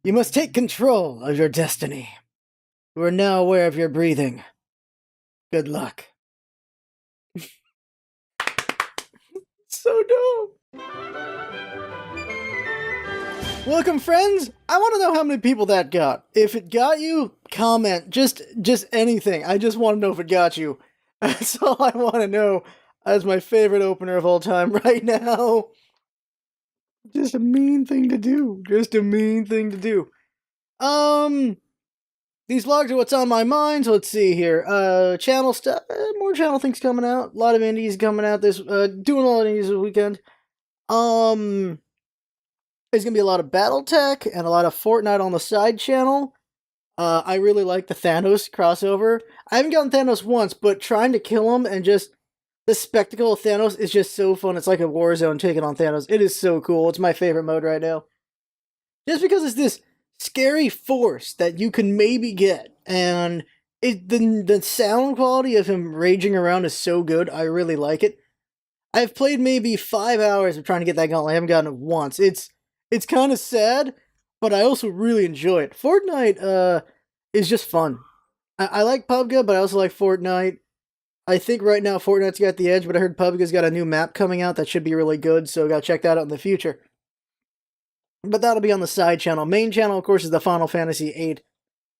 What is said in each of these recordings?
You must take control of your destiny. You are now aware of your breathing. Good luck. So dumb. Welcome, friends. I want to know how many people that got. If it got you, comment. Just anything. I just want to know if it got you. That's all I want to know. That's my favorite opener of all time right now. Just a mean thing to do. Just a mean thing to do. These vlogs are what's on my mind. So let's see here. Channel stuff. More channel things coming out. A lot of indies coming out this. Doing a lot of indies this weekend. There's gonna be a lot of BattleTech and a lot of Fortnite on the side channel. I really like the Thanos crossover. I haven't gotten Thanos once, but trying to kill him and just the spectacle of Thanos is just so fun. It's like a war zone taking on Thanos. It is so cool. It's my favorite mode right now. Just because it's this scary force that you can maybe get, and the sound quality of him raging around is so good. I really like it. I've played maybe 5 hours of trying to get that gauntlet. I haven't gotten it once. It's kind of sad, but I also really enjoy it. Fortnite is just fun. I like PUBG, but I also like Fortnite. I think right now Fortnite's got the edge, but I heard PUBG's got a new map coming out that should be really good, so gotta check that out in the future. But that'll be on the side channel. Main channel, of course, is the Final Fantasy VIII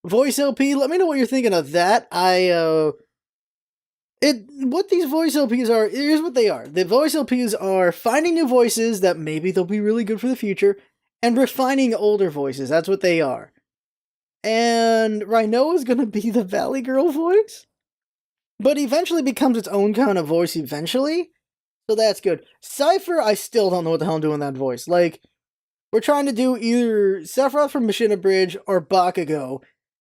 voice LP. Let me know what you're thinking of that. What these voice LPs are, here's what they are. The voice LPs are finding new voices that maybe they'll be really good for the future, and refining older voices. That's what they are. And Rhino is going to be the Valley Girl voice, but eventually becomes its own kind of voice eventually, so that's good. Cypher, I still don't know what the hell I'm doing that voice. Like, we're trying to do either Sephiroth from Machina Bridge or Bakugo,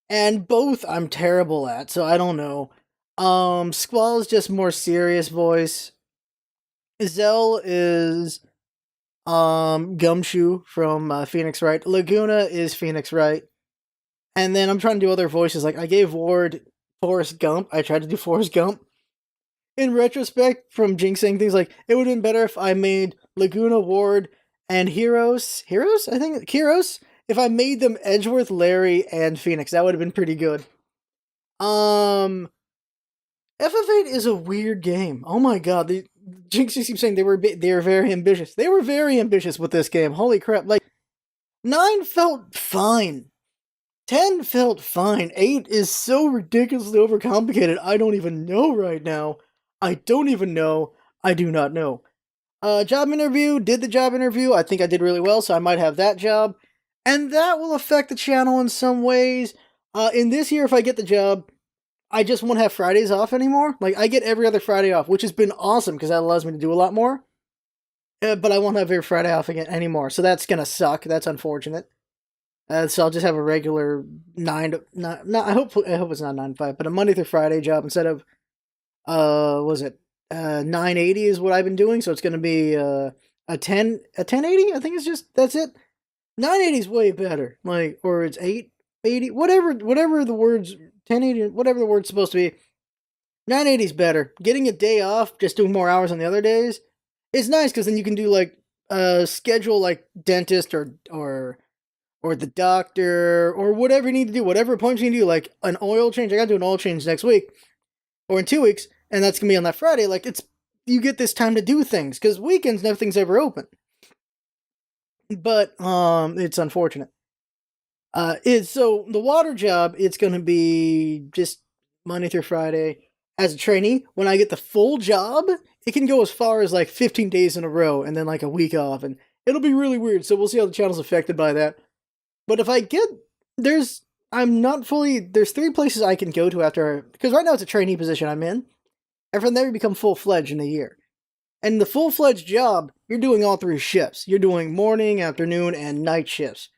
and both I'm terrible at, so I don't know. Squall is just more serious voice. Zell is Gumshoe from Phoenix Wright. Laguna is Phoenix Wright. And then I'm trying to do other voices. Like, I gave Ward Forrest Gump. I tried to do Forrest Gump. In retrospect, from Jinx saying things like, it would have been better if I made Laguna, Ward, and Heroes, I think? Heroes? If I made them Edgeworth, Larry, and Phoenix. That would have been pretty good. FF8 is a weird game. Oh my god, the Jinx just keeps saying they were very ambitious. They were very ambitious with this game. Holy crap. Like, 9 felt fine. 10 felt fine. 8 is so ridiculously overcomplicated. I don't even know right now. I don't even know. I do not know. Job interview. Did the job interview. I think I did really well, so I might have that job. And that will affect the channel in some ways. In this year, if I get the job, I just won't have Fridays off anymore. Like, I get every other Friday off, which has been awesome because that allows me to do a lot more. But I won't have every Friday off again anymore, so that's gonna suck. That's unfortunate. So I'll just have a regular 9 to 9. No, I hope it's not 9 to 5, but a Monday through Friday job instead of 980 is what I've been doing. So it's gonna be a 1080. I think it's just that's it. 980 is way better. Like, or it's 880, whatever the words 1080, whatever the word's supposed to be. 980 is better. Getting a day off, just doing more hours on the other days, it's nice because then you can do like schedule like dentist or the doctor, or whatever you need to do, whatever appointments you need to do, like an oil change. I gotta do an oil change next week, or in 2 weeks, and that's gonna be on that Friday. Like, you get this time to do things, because weekends, nothing's ever open. But, it's unfortunate. So, the water job, it's gonna be just Monday through Friday. As a trainee, when I get the full job, it can go as far as like 15 days in a row, and then like a week off, and it'll be really weird, so we'll see how the channel's affected by that. But if I get, there's 3 places I can go to after, because right now it's a trainee position I'm in, and from there you become full-fledged in a year. And the full-fledged job, you're doing all 3 shifts. You're doing morning, afternoon, and night shifts.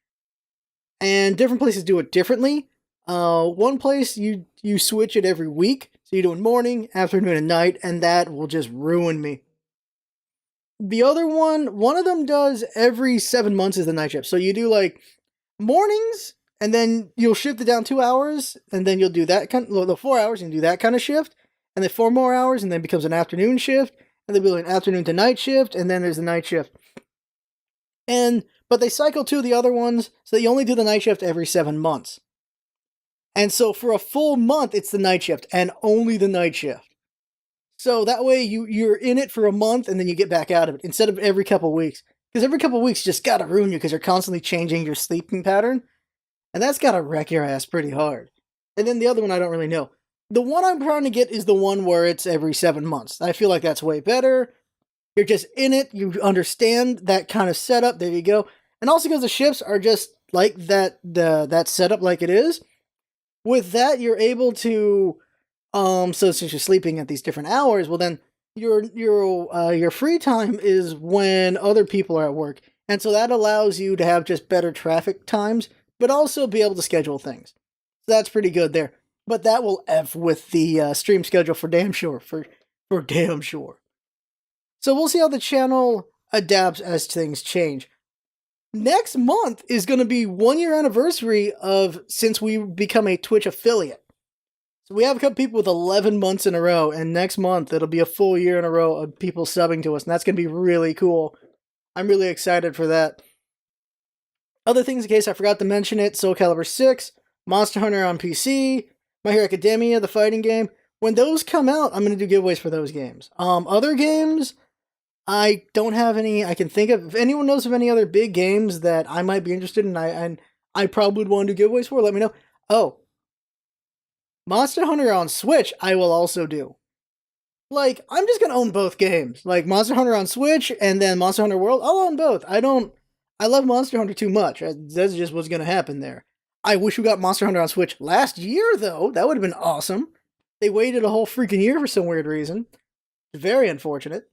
And different places do it differently. One place, you switch it every week, so you're doing morning, afternoon, and night, and that will just ruin me. The other one of them does every 7 months is the night shift. So you do like mornings, and then you'll shift it down 2 hours, and then you'll do that the 4 hours, and do that kind of shift, and then 4 more hours, and then it becomes an afternoon shift, and then we'll do an afternoon to night shift, and then there's the night shift. And but they cycle to the other ones, so you only do the night shift every 7 months. And so for a full month, it's the night shift, and only the night shift. So that way you're in it for a month, and then you get back out of it, instead of every couple weeks. Because every couple weeks just gotta ruin you, because you're constantly changing your sleeping pattern. And that's gotta wreck your ass pretty hard. And then the other one, I don't really know. The one I'm trying to get is the one where it's every 7 months. I feel like that's way better. You're just in it. You understand that kind of setup. There you go. And also because the shifts are just like that, that setup like it is. With that, you're able to, so since you're sleeping at these different hours, well then your free time is when other people are at work. And so that allows you to have just better traffic times, but also be able to schedule things. So that's pretty good there. But that will F with the stream schedule for damn sure. For damn sure. So we'll see how the channel adapts as things change. Next month is going to be 1 year anniversary of since we become a Twitch affiliate. So we have a couple people with 11 months in a row, and next month it'll be a full year in a row of people subbing to us, and that's going to be really cool. I'm really excited for that. Other things in case I forgot to mention it, Soul Calibur 6, Monster Hunter on PC, My Hero Academia, the fighting game. When those come out, I'm going to do giveaways for those games. Other games, I don't have any I can think of. If anyone knows of any other big games that I might be interested in, and I probably would want to do giveaways for, let me know. Oh, Monster Hunter on Switch, I will also do. Like, I'm just going to own both games. Like, Monster Hunter on Switch and then Monster Hunter World, I'll own both. I love Monster Hunter too much. That's just what's going to happen there. I wish we got Monster Hunter on Switch last year, though. That would have been awesome. They waited a whole freaking year for some weird reason. Very unfortunate.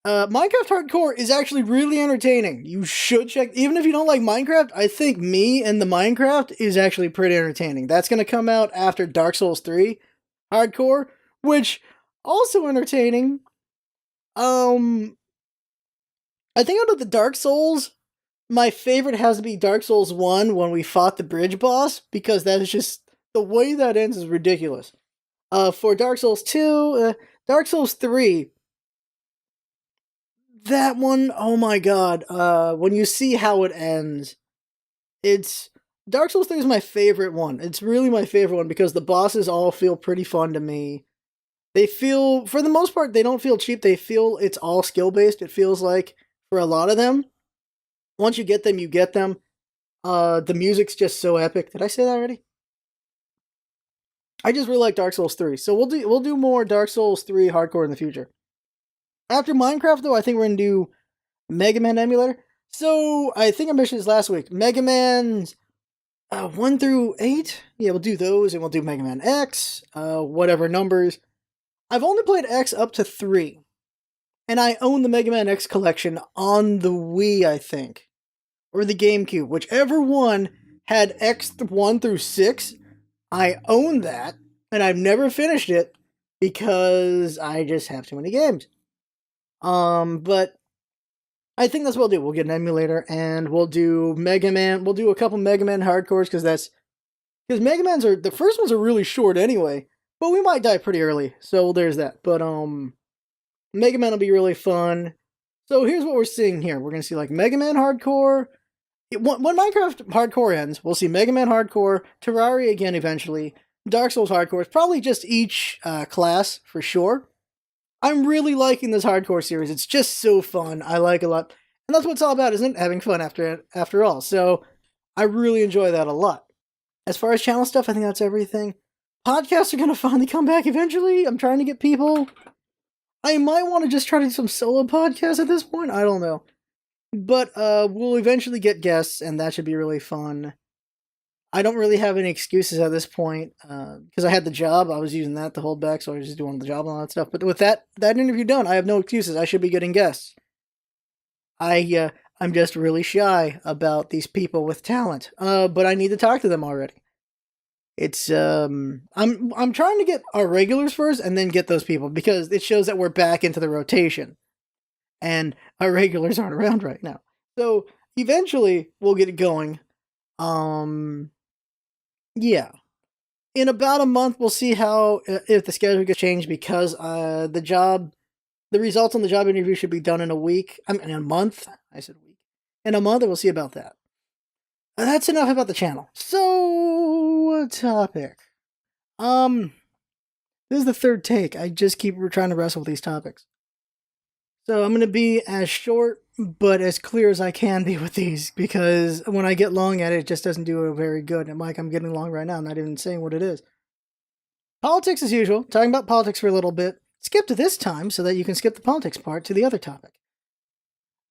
Minecraft Hardcore is actually really entertaining. You should check, even if you don't like Minecraft, I think Me and the Minecraft is actually pretty entertaining. That's going to come out after Dark Souls 3 Hardcore, which also entertaining. I think out of the Dark Souls, my favorite has to be Dark Souls 1 when we fought the bridge boss, because that is just, the way that ends is ridiculous. For Dark Souls 2, Dark Souls 3, that one, oh my god, when you see how it ends, Dark Souls 3 is my favorite one. It's really my favorite one because the bosses all feel pretty fun to me. They feel, for the most part, they don't feel cheap. They feel it's all skill-based, it feels like, for a lot of them. Once you get them, you get them. The music's just so epic. Did I say that already? I just really like Dark Souls 3. So we'll do more Dark Souls 3 hardcore in the future. After Minecraft, though, I think we're going to do Mega Man Emulator. So, I think I mentioned this last week. Mega Man's 1 through 8. Yeah, we'll do those, and we'll do Mega Man X, whatever numbers. I've only played X up to 3. And I own the Mega Man X collection on the Wii, I think. Or the GameCube. Whichever one had X 1 through 6, I own that. And I've never finished it because I just have too many games. But I think that's what we'll do. We'll get an emulator and we'll do Mega Man. We'll do a couple Mega Man hardcores because Mega Man's the first ones are really short anyway, but we might die pretty early. So there's that. But, Mega Man will be really fun. So here's what we're seeing here. We're going to see like Mega Man hardcore. When Minecraft hardcore ends, we'll see Mega Man hardcore, Terraria again eventually, Dark Souls hardcore. It's probably just each class for sure. I'm really liking this hardcore series. It's just so fun. I like it a lot. And that's what it's all about, isn't it? Having fun after all. So I really enjoy that a lot. As far as channel stuff, I think that's everything. Podcasts are going to finally come back eventually. I'm trying to get people. I might want to just try to do some solo podcasts at this point. I don't know. But we'll eventually get guests, and that should be really fun. I don't really have any excuses at this point, because I had the job. I was using that to hold back, so I was just doing the job and all that stuff. But with that interview done, I have no excuses. I should be getting guests. I'm just really shy about these people with talent, but I need to talk to them already. It's I'm trying to get our regulars first, and then get those people, because it shows that we're back into the rotation, and our regulars aren't around right now. So eventually, we'll get it going. Yeah. In about a month, we'll see how, if the schedule gets changed, because the results on the job interview should be done in a week. I mean, in a month. I said week. in a month, and we'll see about that. That's enough about the channel. So, topic. This is the third take. I just keep trying to wrestle with these topics. So I'm going to be as short, but as clear as I can be with these, because when I get long at it, it just doesn't do it very good. And like I'm getting long right now, I'm not even saying what it is. Politics as usual, talking about politics for a little bit. Skip to this time so that you can skip the politics part to the other topic.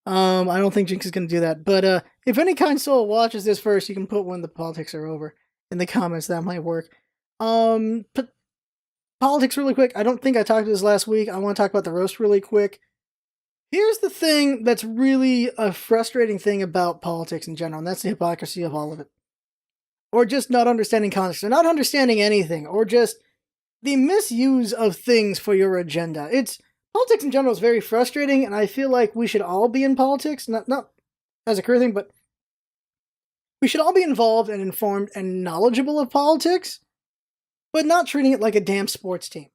I don't think Jinx is going to do that, but if any kind soul watches this first, you can put when the politics are over in the comments. That might work. But politics really quick. I don't think I talked to this last week. I want to talk about the roast really quick. Here's the thing that's really a frustrating thing about politics in general, and that's the hypocrisy of all of it. Or just not understanding context, or not understanding anything, or just the misuse of things for your agenda. Politics in general is very frustrating, and I feel like we should all be in politics, not as a career thing, but we should all be involved and informed and knowledgeable of politics, but not treating it like a damn sports team.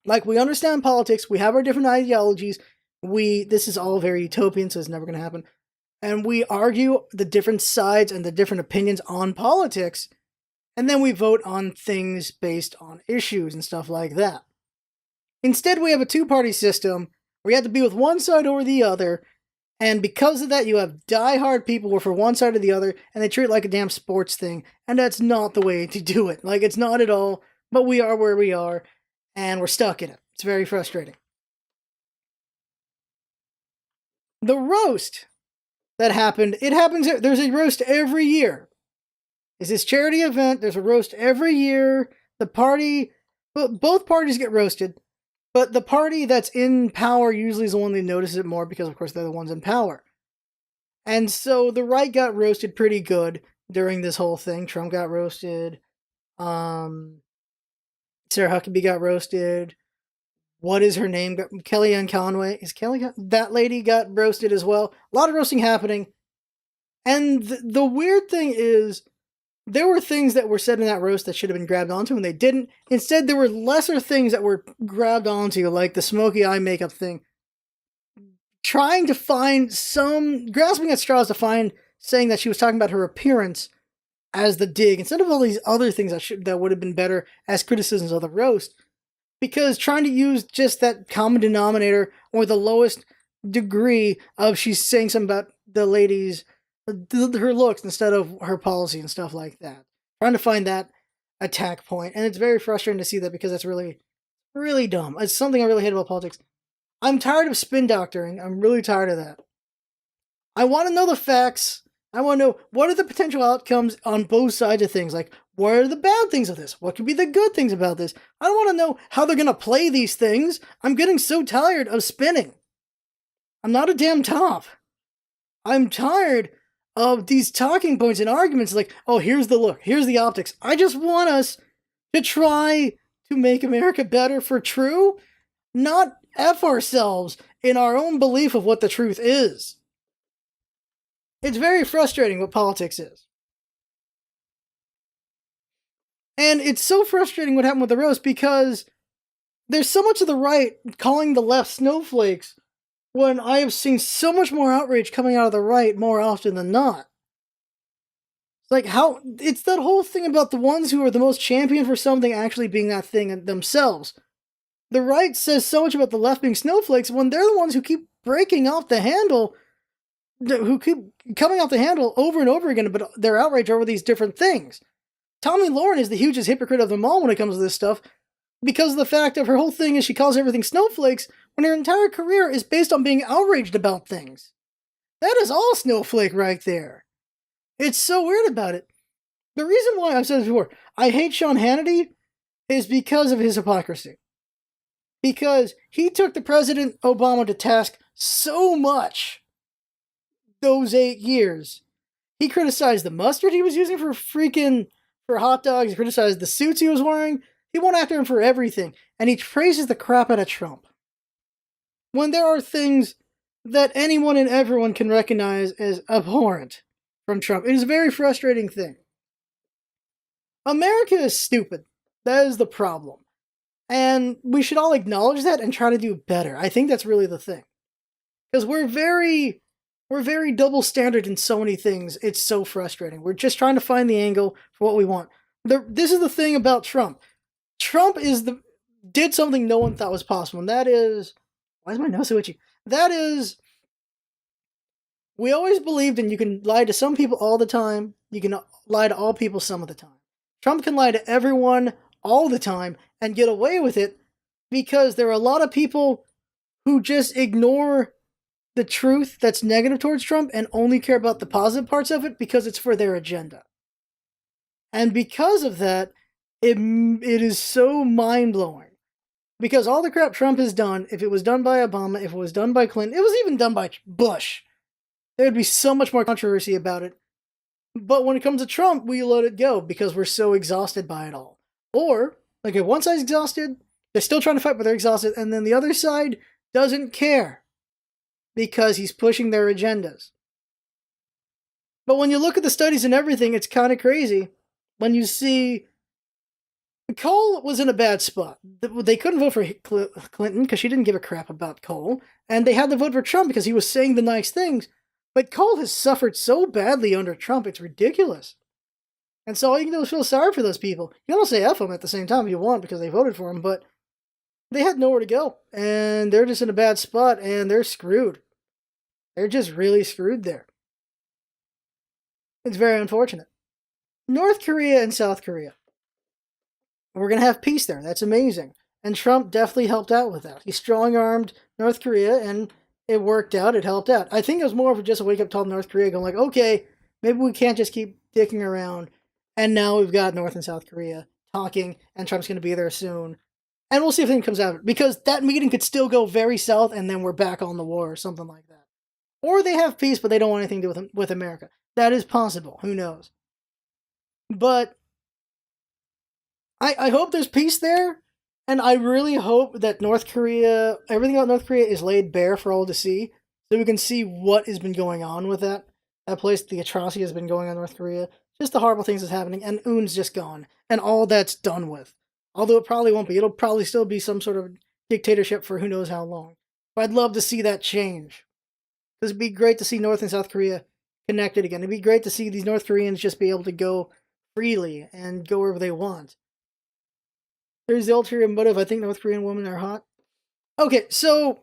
Like, we understand politics, we have our different ideologies, this is all very utopian, so it's never going to happen, and we argue the different sides and the different opinions on politics, and then we vote on things based on issues and stuff like that. Instead, we have a two-party system where you have to be with one side or the other, and because of that, you have die-hard people who are for one side or the other, and they treat it like a damn sports thing, and that's not the way to do it. Like, it's not at all, but we are where we are, and we're stuck in it. It's very frustrating. The roast that happened, there's a roast every year. It's this charity event, there's a roast every year. Both parties get roasted, but the party that's in power usually is the one that notices it more because, of course, they're the ones in power. And so the right got roasted pretty good during this whole thing. Trump got roasted. Sarah Huckabee got roasted. What is her name? Kellyanne Conway. That lady got roasted as well. A lot of roasting happening. And the weird thing is, there were things that were said in that roast that should have been grabbed onto, and they didn't. Instead, there were lesser things that were grabbed onto, like the smoky eye makeup thing. Trying to find grasping at straws to find, saying that she was talking about her appearance as the dig, instead of all these other things that would have been better as criticisms of the roast. Because trying to use just that common denominator, or the lowest degree of she's saying something about the lady's, her looks instead of her policy and stuff like that. Trying to find that attack point. And it's very frustrating to see that because that's really, really dumb. It's something I really hate about politics. I'm tired of spin doctoring. I'm really tired of that. I want to know the facts. I want to know what are the potential outcomes on both sides of things. Like, what are the bad things of this? What could be the good things about this? I don't want to know how they're going to play these things. I'm getting so tired of spinning. I'm not a damn top. I'm tired of these talking points and arguments like, oh, here's the look, here's the optics. I just want us to try to make America better for true, not F ourselves in our own belief of what the truth is. It's very frustrating what politics is. And it's so frustrating what happened with the roast because there's so much of the right calling the left snowflakes when I have seen so much more outrage coming out of the right more often than not. Like, it's that whole thing about the ones who are the most champion for something actually being that thing themselves. The right says so much about the left being snowflakes when they're the ones who keep breaking off the handle, who keep coming off the handle over and over again, but their outrage over these different things. Tommy Lauren is the hugest hypocrite of them all when it comes to this stuff, because of the fact of her whole thing is she calls everything snowflakes when her entire career is based on being outraged about things. That is all snowflake right there. It's so weird about it. The reason why I've said this before, I hate Sean Hannity, is because of his hypocrisy. Because he took the President Obama to task so much those 8 years. He criticized the mustard he was using for hot dogs. He criticized the suits he was wearing. He went after him for everything. And he praises the crap out of Trump. When there are things that anyone and everyone can recognize as abhorrent from Trump. It is a very frustrating thing. America is stupid. That is the problem. And we should all acknowledge that and try to do better. I think that's really the thing. Because we're very We're very double standard in so many things. It's so frustrating. We're just trying to find the angle for what we want. This is the thing about Trump. Trump did something no one thought was possible, and that is, why is my nose so itchy? That is, we always believed in you can lie to some people all the time, you can lie to all people some of the time. Trump can lie to everyone all the time and get away with it because there are a lot of people who just ignore the truth that's negative towards Trump and only care about the positive parts of it because it's for their agenda. And because of that, it is so mind-blowing. Because all the crap Trump has done, if it was done by Obama, if it was done by Clinton, it was even done by Bush, there would be so much more controversy about it. But when it comes to Trump, we let it go because we're so exhausted by it all. Or, like if one side's exhausted, they're still trying to fight, but they're exhausted, and then the other side doesn't care because he's pushing their agendas. But when you look at the studies and everything, it's kind of crazy. When you see Cole was in a bad spot. They couldn't vote for Clinton because she didn't give a crap about Cole, and they had to vote for Trump because he was saying the nice things. But Cole has suffered so badly under Trump, it's ridiculous. And so all you can do is feel sorry for those people. You can also say F them at the same time if you want because they voted for him, but they had nowhere to go, and they're just in a bad spot, and they're screwed. They're just really screwed there. It's very unfortunate. North Korea and South Korea. We're going to have peace there. That's amazing. And Trump definitely helped out with that. He strong-armed North Korea, and it worked out. It helped out. I think it was more of just a wake-up call to North Korea going like, okay, maybe we can't just keep dicking around. And now we've got North and South Korea talking, and Trump's going to be there soon. And we'll see if anything comes out of it. Because that meeting could still go very south, and then we're back on the war or something like that. Or they have peace, but they don't want anything to do with America. That is possible. Who knows? But I hope there's peace there, and I really hope that North Korea, everything about North Korea is laid bare for all to see, so we can see what has been going on with that place, the atrocity has been going on in North Korea, just the horrible things that's happening, and Un's just gone, and all that's done with. Although it probably won't be. It'll probably still be some sort of dictatorship for who knows how long. But I'd love to see that change. Because it'd be great to see North and South Korea connected again. It'd be great to see these North Koreans just be able to go freely and go wherever they want. There's the ulterior motive. I think North Korean women are hot. Okay, so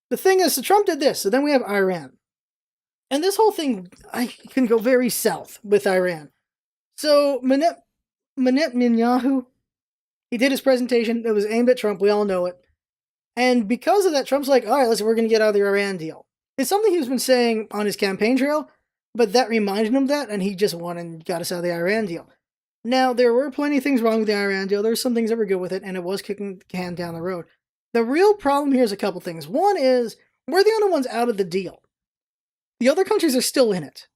the thing is, so Trump did this. So then we have Iran. And this whole thing can go very south with Iran. So Netanyahu, he did his presentation. It was aimed at Trump. We all know it. And because of that, Trump's like, all right, we're going to get out of the Iran deal. It's something he's been saying on his campaign trail, but that reminded him of that, and he just won and got us out of the Iran deal. Now, there were plenty of things wrong with the Iran deal. There were some things that were good with it, and it was kicking the can down the road. The real problem here is a couple things. One is, we're the only ones out of the deal. The other countries are still in it.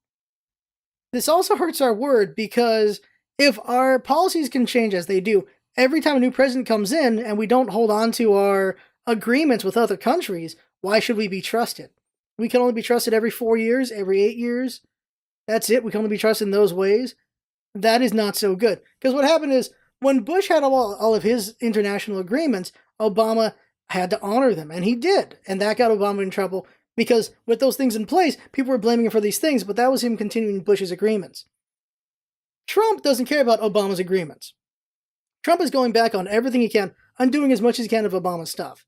This also hurts our word, because if our policies can change as they do, every time a new president comes in, and we don't hold on to our agreements with other countries, why should we be trusted? We can only be trusted every 4 years, every 8 years. That's it. We can only be trusted in those ways. That is not so good. Because what happened is, when Bush had all of his international agreements, Obama had to honor them. And he did. And that got Obama in trouble. Because with those things in place, people were blaming him for these things. But that was him continuing Bush's agreements. Trump doesn't care about Obama's agreements. Trump is going back on everything he can, undoing as much as he can of Obama's stuff.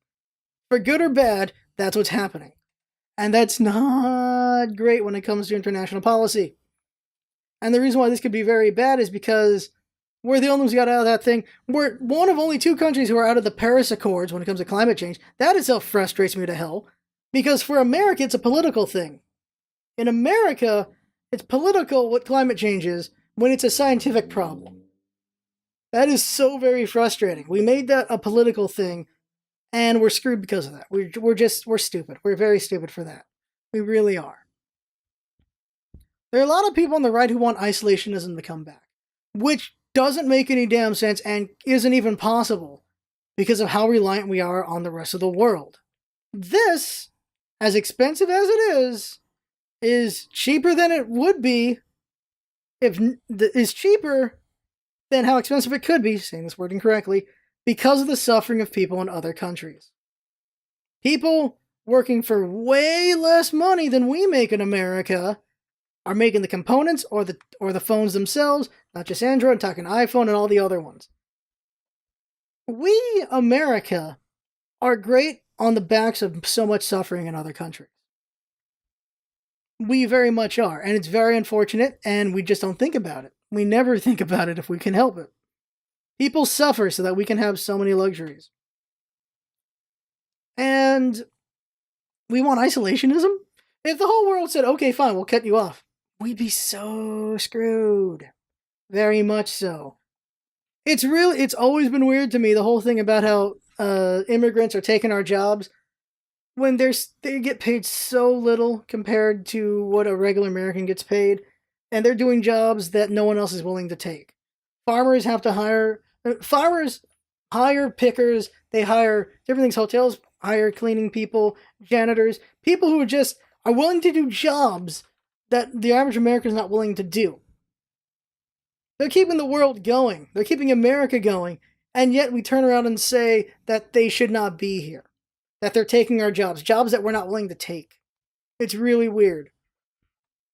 For good or bad, that's what's happening. And that's not great when it comes to international policy. And the reason why this could be very bad is because we're the only ones who got out of that thing. We're one of only 2 countries who are out of the Paris Accords when it comes to climate change. That itself frustrates me to hell. Because for America, it's a political thing. In America, it's political what climate change is when it's a scientific problem. That is so very frustrating. We made that a political thing, and we're screwed because of that. We're stupid. We're very stupid for that. We really are. There are a lot of people on the right who want isolationism to come back, which doesn't make any damn sense and isn't even possible because of how reliant we are on the rest of the world. This, as expensive as it is cheaper than it would be is cheaper than how expensive it could be, saying this word incorrectly, because of the suffering of people in other countries. People working for way less money than we make in America are making the components or the phones themselves, not just Android, I'm talking iPhone and all the other ones. We, America, are great on the backs of so much suffering in other countries. We very much are, and it's very unfortunate, and we just don't think about it. We never think about it if we can help it. People suffer so that we can have so many luxuries. And we want isolationism? If the whole world said, okay, fine, we'll cut you off, we'd be so screwed. Very much so. It's always been weird to me, the whole thing about how immigrants are taking our jobs when they get paid so little compared to what a regular American gets paid, and they're doing jobs that no one else is willing to take. Farmers hire pickers, they hire different things, hotels hire cleaning people, janitors, people who just are willing to do jobs that the average American is not willing to do. They're keeping the world going. They're keeping America going. And yet we turn around and say that they should not be here. That they're taking our jobs that we're not willing to take. It's really weird.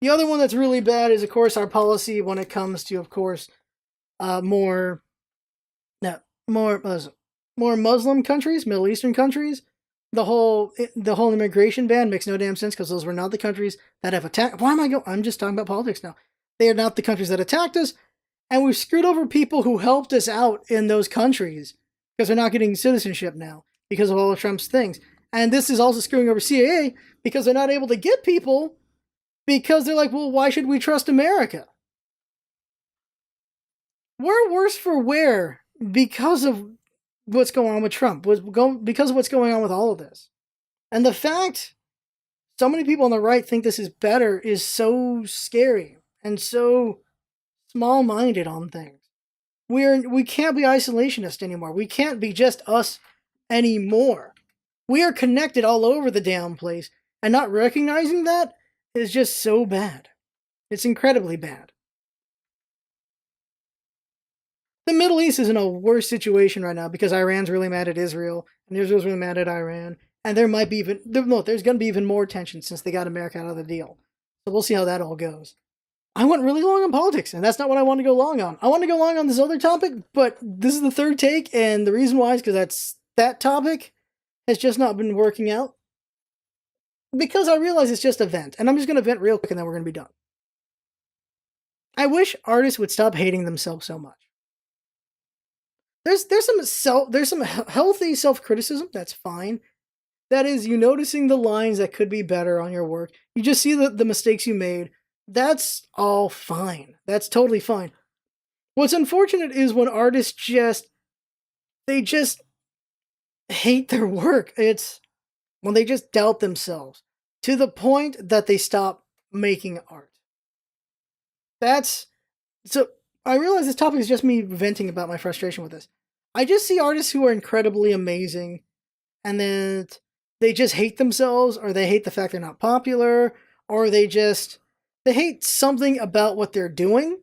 The other one that's really bad is, of course, our policy when it comes to, of course, more Muslim countries, Middle Eastern countries. The whole immigration ban makes no damn sense because those were not the countries that have attacked. I'm just talking about politics now. They are not the countries that attacked us. And we've screwed over people who helped us out in those countries because they're not getting citizenship now because of all of Trump's things. And this is also screwing over CAA because they're not able to get people because they're like, well, why should we trust America? We're worse for wear because of what's going on with Trump, because of what's going on with all of this. And the fact so many people on the right think this is better is so scary and so small-minded on things. We can't be isolationist anymore. We can't be just us anymore. We are connected all over the damn place, and not recognizing that is just so bad. It's incredibly bad. The Middle East is in a worse situation right now because Iran's really mad at Israel, and Israel's really mad at Iran, and there's going to be even more tension since they got America out of the deal. So we'll see how that all goes. I went really long on politics, and that's not what I want to go long on. I want to go long on this other topic, but this is the third take, and the reason why is because that topic has just not been working out. Because I realize it's just a vent, and I'm just going to vent real quick, and then we're going to be done. I wish artists would stop hating themselves so much. There's some healthy self-criticism, that's fine. That is, you noticing the lines that could be better on your work. You just see the mistakes you made. That's all fine. That's totally fine. What's unfortunate is when artists just hate their work. It's when they just doubt themselves to the point that they stop making art. So I realize this topic is just me venting about my frustration with this. I just see artists who are incredibly amazing, and then they just hate themselves, or they hate the fact they're not popular, or they hate something about what they're doing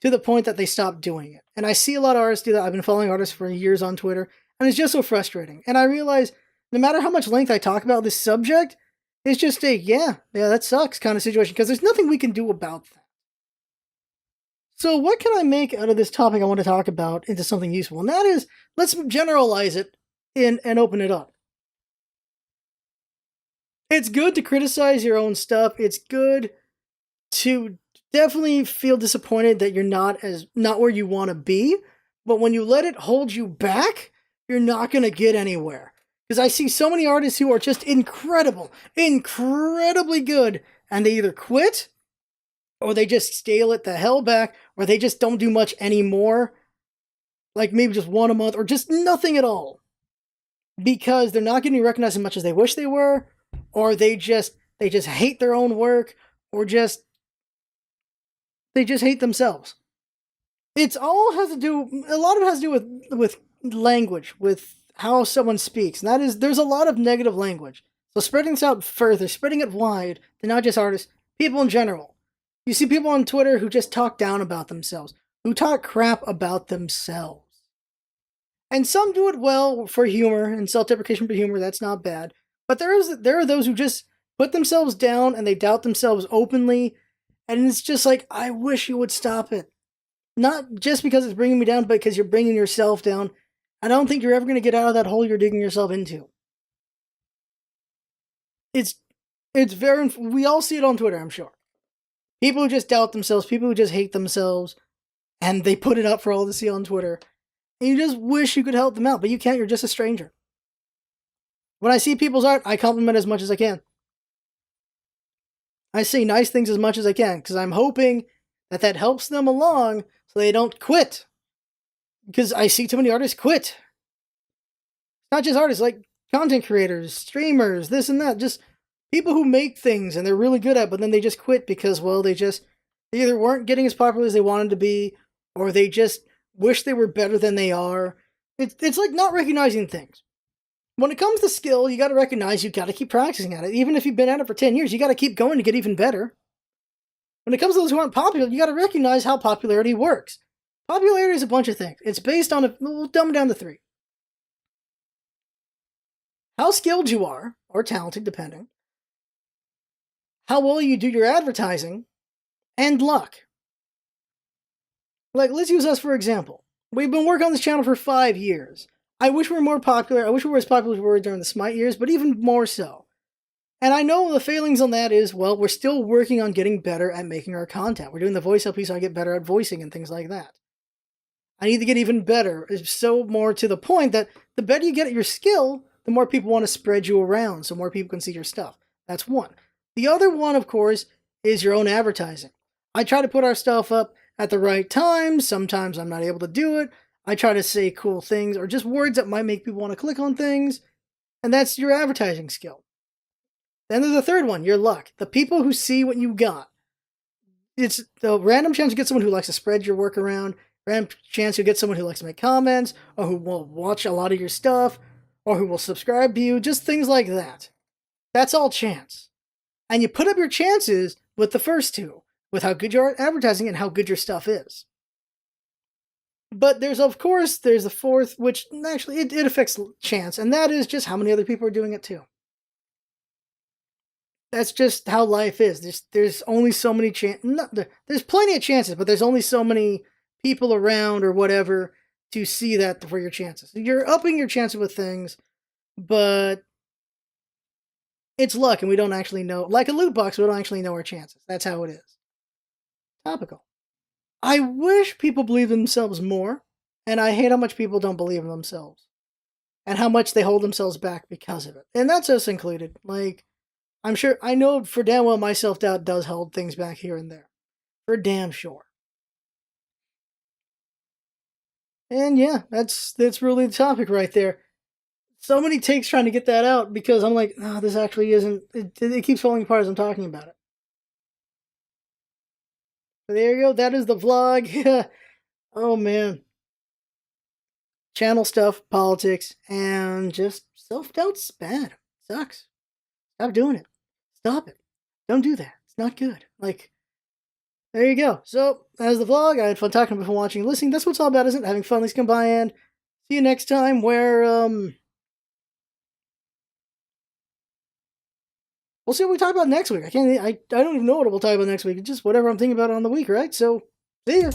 to the point that they stop doing it. And I see a lot of artists do that. I've been following artists for years on Twitter, and it's just so frustrating. And I realize no matter how much length I talk about this subject, it's just yeah, that sucks kind of situation, because there's nothing we can do about that. So what can I make out of this topic I want to talk about into something useful? And that is, let's generalize it and open it up. It's good to criticize your own stuff. It's good to definitely feel disappointed that you're not where you want to be. But when you let it hold you back, you're not going to get anywhere. Because I see so many artists who are just incredibly good, and they either quit, or they just scale it the hell back, or they just don't do much anymore. Like maybe just one a month, or just nothing at all. Because they're not getting recognized as much as they wish they were, or they just hate their own work, or they just hate themselves. A lot of it has to do with language, with how someone speaks. And that is, there's a lot of negative language. So spreading this out further, spreading it wide, to not just artists, people in general. You see people on Twitter who just talk down about themselves, who talk crap about themselves. And some do it well for humor and self-deprecation for humor, that's not bad. But there are those who just put themselves down and they doubt themselves openly, and it's just like, I wish you would stop it. Not just because it's bringing me down, but because you're bringing yourself down. I don't think you're ever going to get out of that hole you're digging yourself into. It's very, we all see it on Twitter, I'm sure. People who just doubt themselves, people who just hate themselves, and they put it up for all to see on Twitter. And you just wish you could help them out, but you can't, you're just a stranger. When I see people's art, I compliment as much as I can. I say nice things as much as I can, because I'm hoping that that helps them along so they don't quit. Because I see too many artists quit. Not just artists, like content creators, streamers, this and that. Just people who make things and they're really good at, but then they just quit because, well, they either weren't getting as popular as they wanted to be, or they just wish they were better than they are. It's like not recognizing things. When it comes to skill, you got to recognize you got to keep practicing at it. Even if you've been at it for 10 years, you got to keep going to get even better. When it comes to those who aren't popular, you got to recognize how popularity works. Popularity is a bunch of things. It's based on we'll dumb it down to 3. How skilled you are, or talented, depending. How well you do your advertising, and luck. Like, let's use us for example. We've been working on this channel for 5 years. I wish we were more popular. I wish we were as popular as we were during the Smite years, but even more so. And I know the failings on that is, well, we're still working on getting better at making our content. We're doing the voice LP so I get better at voicing and things like that. I need to get even better. It's so more to the point that the better you get at your skill, the more people want to spread you around so more people can see your stuff. That's one. The other one, of course, is your own advertising. I try to put our stuff up at the right time. Sometimes I'm not able to do it. I try to say cool things or just words that might make people want to click on things. And that's your advertising skill. Then there's the third one, your luck. The people who see what you got. It's the random chance you get someone who likes to spread your work around. Random chance you get someone who likes to make comments. Or who will watch a lot of your stuff. Or who will subscribe to you. Just things like that. That's all chance. And you put up your chances with the first two. With how good your advertising and how good your stuff is. But there's the fourth, which actually it affects chance, and that is just how many other people are doing it too. That's just how life is. There's only so many there's plenty of chances, but there's only so many people around or whatever to see that for your chances. You're upping your chances with things, but it's luck, and we don't actually know. Like a loot box, we don't actually know our chances. That's how it is. Topical. I wish people believed in themselves more, and I hate how much people don't believe in themselves. And how much they hold themselves back because of it. And that's us included. Like, I know for damn well my self-doubt does hold things back here and there. For damn sure. And yeah, that's really the topic right there. So many takes trying to get that out because I'm like, oh, this actually isn't, it keeps falling apart as I'm talking about it. There you go. That is the vlog. Oh, man. Channel stuff, politics, and just self-doubt's bad. Sucks. Stop doing it. Stop it. Don't do that. It's not good. Like, there you go. So, as the vlog, I had fun talking before watching and listening. That's what it's all about, isn't it? Having fun. Let's come by and see you next time where, we'll see what we talk about next week. I don't even know what we'll talk about next week. It's just whatever I'm thinking about on the week, right? So, see ya.